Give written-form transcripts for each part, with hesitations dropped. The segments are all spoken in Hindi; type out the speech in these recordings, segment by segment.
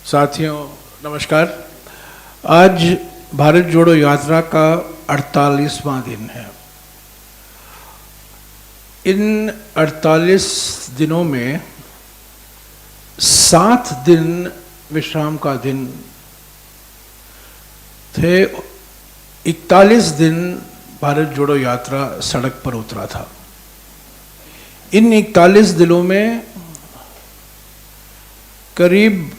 साथियों नमस्कार। आज भारत जोड़ो यात्रा का 48वां दिन है। इन 48 दिनों में 7 दिन विश्राम का दिन थे। 41 दिन भारत जोड़ो यात्रा सड़क पर उतरा था। इन 41 दिनों में करीब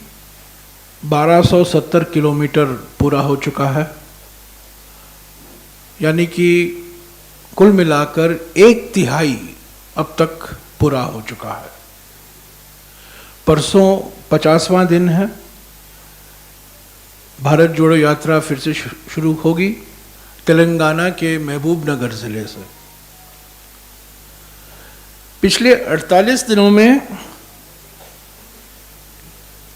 1270 किलोमीटर पूरा हो चुका है, यानी कि कुल मिलाकर 1/3 अब तक पूरा हो चुका है। परसों 50वां दिन है। भारत जोड़ो यात्रा फिर से शुरू होगी तेलंगाना के महबूब नगर जिले से। पिछले 48 दिनों में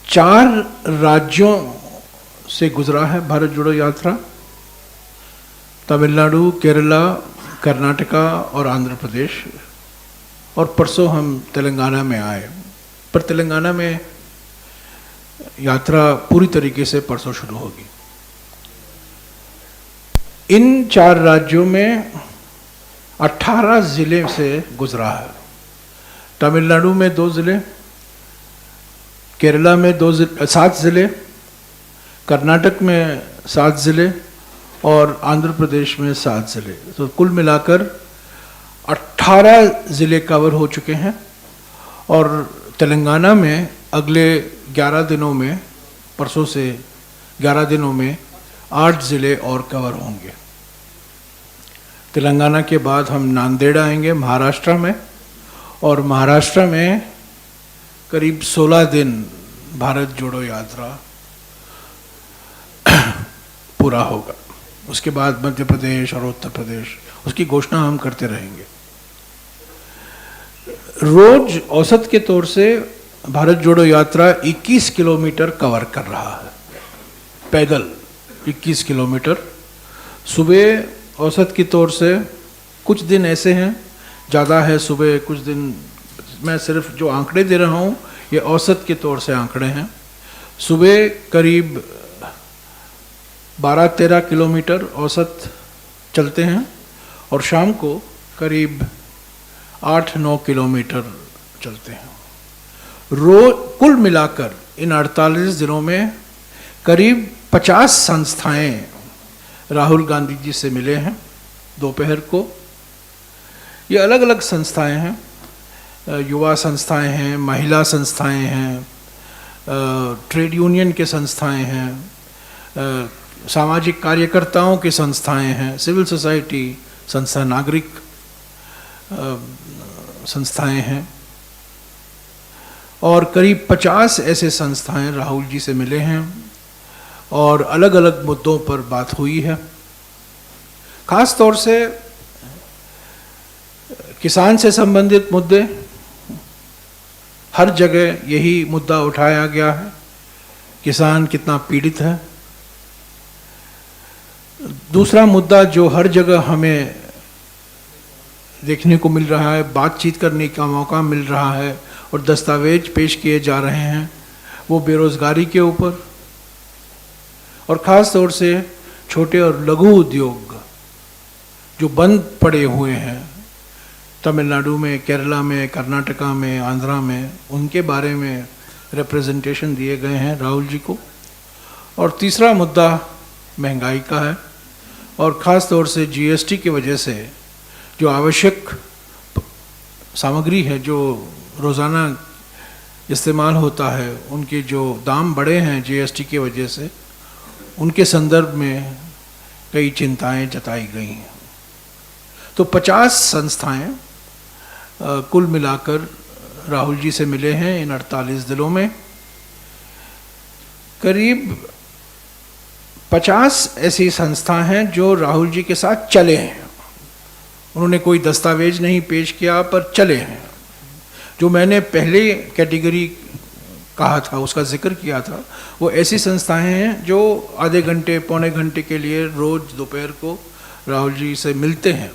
4 राज्यों से गुजरा है भारत जोड़ो यात्रा। तमिलनाडु, केरला, कर्नाटका और आंध्र प्रदेश। और परसों हम तेलंगाना में आए, पर तेलंगाना में यात्रा पूरी तरीके से परसों शुरू होगी। इन 4 राज्यों में 18 जिले से गुजरा है। तमिलनाडु में 2 जिले, केरला में 7 जिले, कर्नाटक में 7 जिले और आंध्र प्रदेश में 7 जिले। तो कुल मिलाकर 18 जिले कवर हो चुके हैं। और तेलंगाना में अगले 11 दिनों में, परसों से 11 दिनों में 8 जिले और कवर होंगे। तेलंगाना के बाद हम नांदेड़ आएंगे महाराष्ट्र में, और महाराष्ट्र में करीब 16 दिन भारत जोड़ो यात्रा पूरा होगा। उसके बाद मध्य प्रदेश और उत्तर प्रदेश, उसकी घोषणा हम करते रहेंगे। रोज औसत के तौर से भारत जोड़ो यात्रा 21 किलोमीटर कवर कर रहा है, पैदल 21 किलोमीटर। सुबह औसत की तौर से कुछ दिन ऐसे हैं ज़्यादा है सुबह, कुछ दिन, मैं सिर्फ जो आंकड़े दे रहा हूँ ये औसत के तौर से आंकड़े हैं। सुबह करीब 12-13 किलोमीटर औसत चलते हैं और शाम को करीब 8-9 किलोमीटर चलते हैं। रोज कुल मिलाकर इन 48 दिनों में करीब 50 संस्थाएं राहुल गांधी जी से मिले हैं दोपहर को। ये अलग अलग संस्थाएं हैं, युवा संस्थाएं हैं, महिला संस्थाएं हैं, ट्रेड यूनियन के संस्थाएं हैं, सामाजिक कार्यकर्ताओं की संस्थाएं हैं, सिविल सोसाइटी संस्था, नागरिक संस्थाएं हैं। और करीब 50 ऐसे संस्थाएं राहुल जी से मिले हैं और अलग अलग मुद्दों पर बात हुई है। खास तौर से किसान से संबंधित मुद्दे, हर जगह यही मुद्दा उठाया गया है, किसान कितना पीड़ित है। दूसरा मुद्दा जो हर जगह हमें देखने को मिल रहा है, बातचीत करने का मौका मिल रहा है और दस्तावेज पेश किए जा रहे हैं, वो बेरोजगारी के ऊपर, और ख़ास तौर से छोटे और लघु उद्योग जो बंद पड़े हुए हैं तमिलनाडु में, केरला में, कर्नाटका में, आंध्रा में, उनके बारे में रिप्रेजेंटेशन दिए गए हैं राहुल जी को। और तीसरा मुद्दा महंगाई का है, और ख़ास तौर से जीएसटी की वजह से जो आवश्यक सामग्री है जो रोज़ाना इस्तेमाल होता है, उनके जो दाम बढ़े हैं जीएसटी की वजह से, उनके संदर्भ में कई चिंताएं जताई गई हैं। तो 50 संस्थाएं कुल मिलाकर राहुल जी से मिले हैं इन 48 दिनों में। करीब 50 ऐसी संस्थाएं हैं जो राहुल जी के साथ चले हैं। उन्होंने कोई दस्तावेज नहीं पेश किया, पर चले हैं। जो मैंने पहले कैटेगरी कहा था, उसका जिक्र किया था, वो ऐसी संस्थाएं हैं जो आधे घंटे, पौने घंटे के लिए रोज़ दोपहर को राहुल जी से मिलते हैं।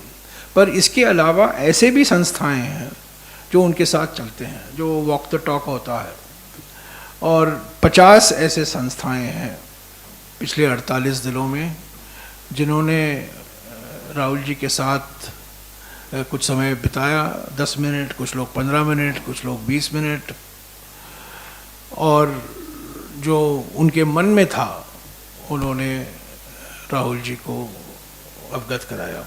पर इसके अलावा ऐसे भी संस्थाएं हैं जो उनके साथ चलते हैं, जो वॉक द टॉक होता है। और 50 ऐसे संस्थाएं हैं पिछले 48 दिनों में जिन्होंने राहुल जी के साथ कुछ समय बिताया, 10 मिनट, कुछ लोग 15 मिनट, कुछ लोग 20 मिनट, और जो उनके मन में था उन्होंने राहुल जी को अवगत कराया।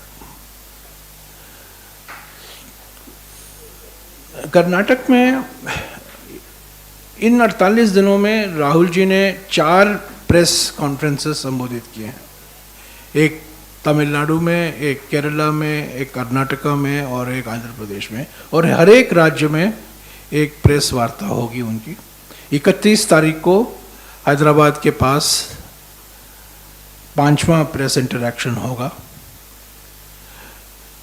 कर्नाटक में इन 48 दिनों में राहुल जी ने 4 प्रेस कॉन्फ्रेंसेस संबोधित किए हैं, एक तमिलनाडु में, एक केरला में, एक कर्नाटका में और एक आंध्र प्रदेश में, और हर एक राज्य में एक प्रेस वार्ता होगी उनकी। 31 तारीख को हैदराबाद के पास 5वां प्रेस इंटरैक्शन होगा।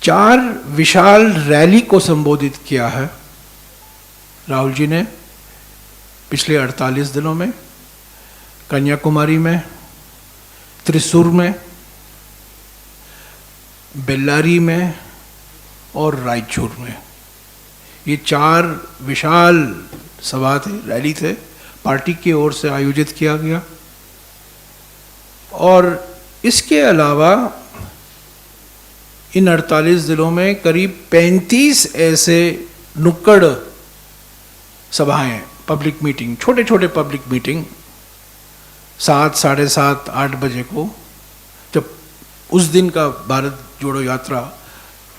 4 विशाल रैली को संबोधित किया है राहुल जी ने पिछले 48 दिनों में, कन्याकुमारी में, त्रिशूर में, बेल्लारी में और रायचूर में। ये 4 विशाल सभा थे, रैली थे, पार्टी की ओर से आयोजित किया गया। और इसके अलावा इन 48 दिनों में करीब 35 ऐसे नुक्कड़ सभाएं, पब्लिक मीटिंग, छोटे छोटे पब्लिक मीटिंग 7, साढ़े 7, 8 बजे को, जब उस दिन का भारत जोड़ो यात्रा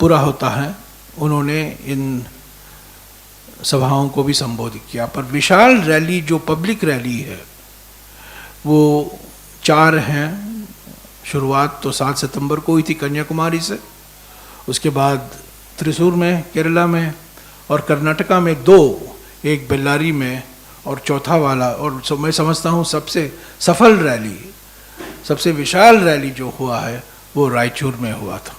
पूरा होता है, उन्होंने इन सभाओं को भी संबोधित किया। पर विशाल रैली, जो पब्लिक रैली है, वो 4 हैं। शुरुआत तो 7 सितंबर को हुई थी कन्याकुमारी से, उसके बाद त्रिशूर में, केरला में, और कर्नाटका में 2, एक बेल्लारी में, और चौथा वाला, और मैं समझता हूँ सबसे सफल रैली, सबसे विशाल रैली जो हुआ है वो रायचूर में हुआ था।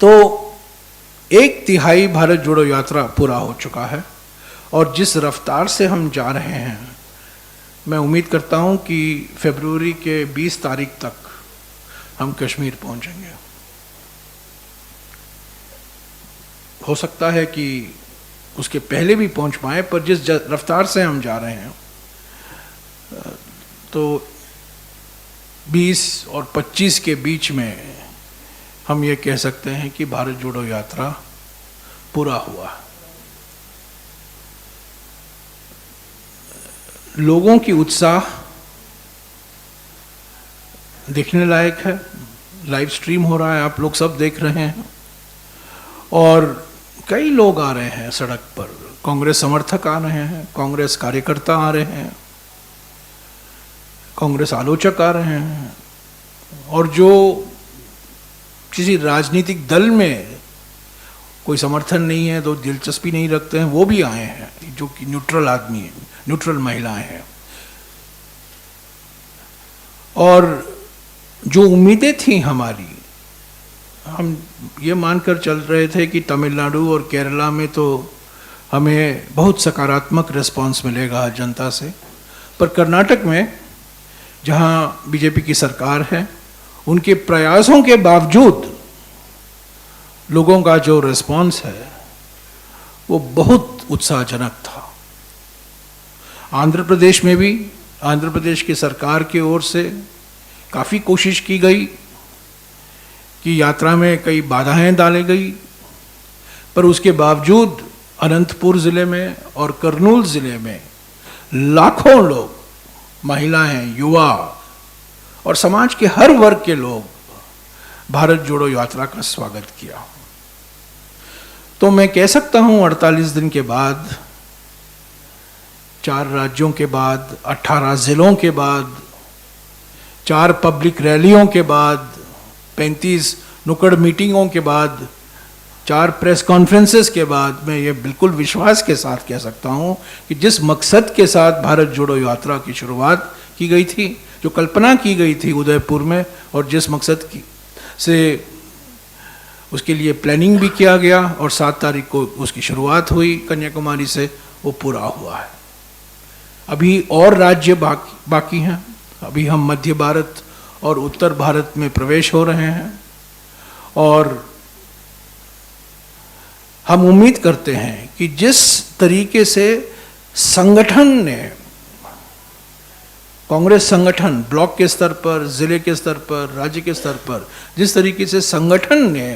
तो 1/3 भारत जोड़ो यात्रा पूरा हो चुका है, और जिस रफ्तार से हम जा रहे हैं, मैं उम्मीद करता हूं कि फरवरी के 20 तारीख तक हम कश्मीर पहुंचेंगे। हो सकता है कि उसके पहले भी पहुंच पाए, पर जिस रफ्तार से हम जा रहे हैं, तो 20 और 25 के बीच में हम ये कह सकते हैं कि भारत जोड़ो यात्रा पूरा हुआ। लोगों की उत्साह देखने लायक है, लाइव स्ट्रीम हो रहा है, आप लोग सब देख रहे हैं, और कई लोग आ रहे हैं सड़क पर, कांग्रेस समर्थक आ रहे हैं, कांग्रेस कार्यकर्ता आ रहे हैं, कांग्रेस आलोचक आ रहे हैं, और जो किसी राजनीतिक दल में कोई समर्थन नहीं है, तो दिलचस्पी नहीं रखते हैं, वो भी आए हैं, जो कि न्यूट्रल आदमी है, न्यूट्रल महिलाएं हैं। और जो उम्मीदें थी हमारी, हम ये मानकर चल रहे थे कि तमिलनाडु और केरला में तो हमें बहुत सकारात्मक रिस्पांस मिलेगा जनता से, पर कर्नाटक में जहां बीजेपी की सरकार है, उनके प्रयासों के बावजूद लोगों का जो रिस्पांस है वो बहुत उत्साहजनक था। आंध्र प्रदेश में भी, आंध्र प्रदेश की सरकार की ओर से काफ़ी कोशिश की गई कि यात्रा में कई बाधाएं डाली गई, पर उसके बावजूद अनंतपुर ज़िले में और कर्नूल ज़िले में लाखों लोग, महिलाएं, युवा और समाज के हर वर्ग के लोग भारत जोड़ो यात्रा का स्वागत किया। तो मैं कह सकता हूं 48 दिन के बाद, 4 राज्यों के बाद, 18 जिलों के बाद, 4 पब्लिक रैलियों के बाद, 35 नुक्कड़ मीटिंगों के बाद, 4 प्रेस कॉन्फ्रेंसेस के बाद, मैं ये बिल्कुल विश्वास के साथ कह सकता हूं कि जिस मकसद के साथ भारत जोड़ो यात्रा की शुरुआत की गई थी, जो कल्पना की गई थी उदयपुर में, और जिस मकसद की से उसके लिए प्लानिंग भी किया गया और 7 तारीख को उसकी शुरुआत हुई कन्याकुमारी से, वो पूरा हुआ है। अभी और राज्य बाकी हैं। अभी हम मध्य भारत और उत्तर भारत में प्रवेश हो रहे हैं, और हम उम्मीद करते हैं कि जिस तरीके से संगठन ने, कांग्रेस संगठन ब्लॉक के स्तर पर, जिले के स्तर पर, राज्य के स्तर पर, जिस तरीके से संगठन ने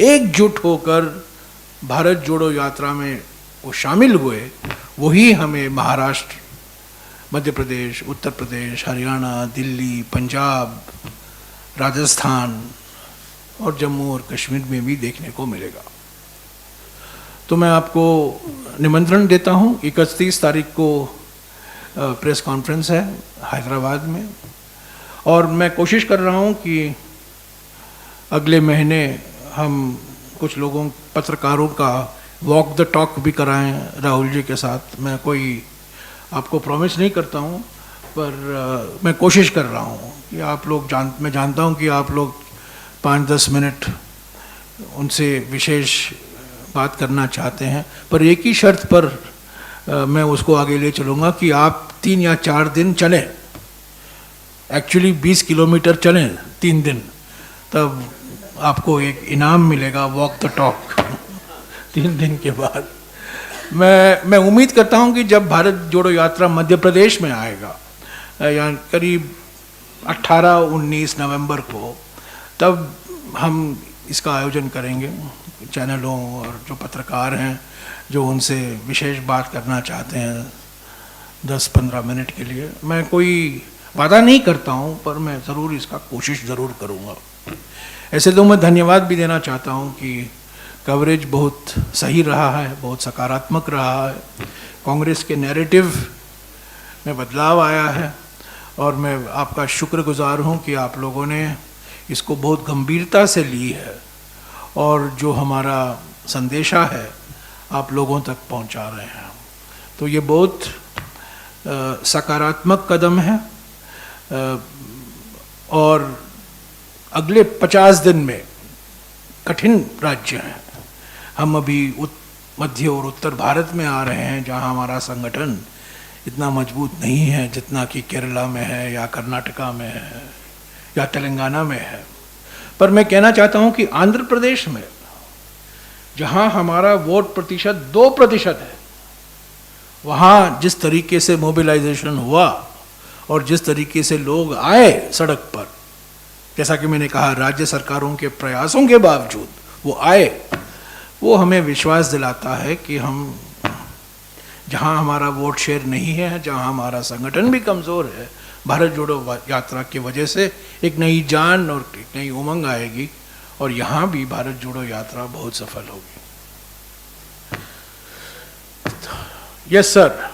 एकजुट होकर भारत जोड़ो यात्रा में वो शामिल हुए, वही हमें महाराष्ट्र, मध्य प्रदेश, उत्तर प्रदेश, हरियाणा, दिल्ली, पंजाब, राजस्थान और जम्मू और कश्मीर में भी देखने को मिलेगा। तो मैं आपको निमंत्रण देता हूं, 31 तारीख को प्रेस कॉन्फ्रेंस है हैदराबाद में, और मैं कोशिश कर रहा हूं कि अगले महीने हम कुछ लोगों, पत्रकारों का वॉक द टॉक भी कराएं राहुल जी के साथ। मैं कोई आपको प्रॉमिस नहीं करता हूं, पर मैं कोशिश कर रहा हूं कि आप लोग मैं जानता हूं कि आप लोग 5-10 मिनट उनसे विशेष बात करना चाहते हैं, पर एक ही शर्त पर मैं उसको आगे ले चलूँगा कि आप 3 या 4 दिन चलें, एक्चुअली 20 किलोमीटर चलें 3 दिन, तब आपको एक इनाम मिलेगा, वॉक द टॉक 3 दिन के बाद। मैं उम्मीद करता हूं कि जब भारत जोड़ो यात्रा मध्य प्रदेश में आएगा, या करीब 18-19 नवंबर को, तब हम इसका आयोजन करेंगे। चैनलों और जो पत्रकार हैं जो उनसे विशेष बात करना चाहते हैं 10-15 मिनट के लिए, मैं कोई वादा नहीं करता हूं, पर मैं ज़रूर इसका कोशिश ज़रूर करूंगा। ऐसे तो मैं धन्यवाद भी देना चाहता हूं कि कवरेज बहुत सही रहा है, बहुत सकारात्मक रहा है, कांग्रेस के नैरेटिव में बदलाव आया है, और मैं आपका शुक्रगुजार हूं कि आप लोगों ने इसको बहुत गंभीरता से ली है, और जो हमारा संदेशा है आप लोगों तक पहुंचा रहे हैं। तो ये बहुत सकारात्मक कदम है, और अगले 50 दिन में कठिन राज्य हैं। हम अभी मध्य और उत्तर भारत में आ रहे हैं, जहां हमारा संगठन इतना मजबूत नहीं है जितना कि केरला में है, या कर्नाटका में है, या तेलंगाना में है। पर मैं कहना चाहता हूं कि आंध्र प्रदेश में, जहां हमारा वोट प्रतिशत 2% है, वहां जिस तरीके से मोबिलाइजेशन हुआ और जिस तरीके से लोग आए सड़क पर, जैसा कि मैंने कहा राज्य सरकारों के प्रयासों के बावजूद वो आए, वो हमें विश्वास दिलाता है कि हम, जहां हमारा वोट शेयर नहीं है, जहां हमारा संगठन भी कमज़ोर है, भारत जोड़ो यात्रा की वजह से एक नई जान और एक नई उमंग आएगी, और यहाँ भी भारत जोड़ो यात्रा बहुत सफल होगी। Yes sir.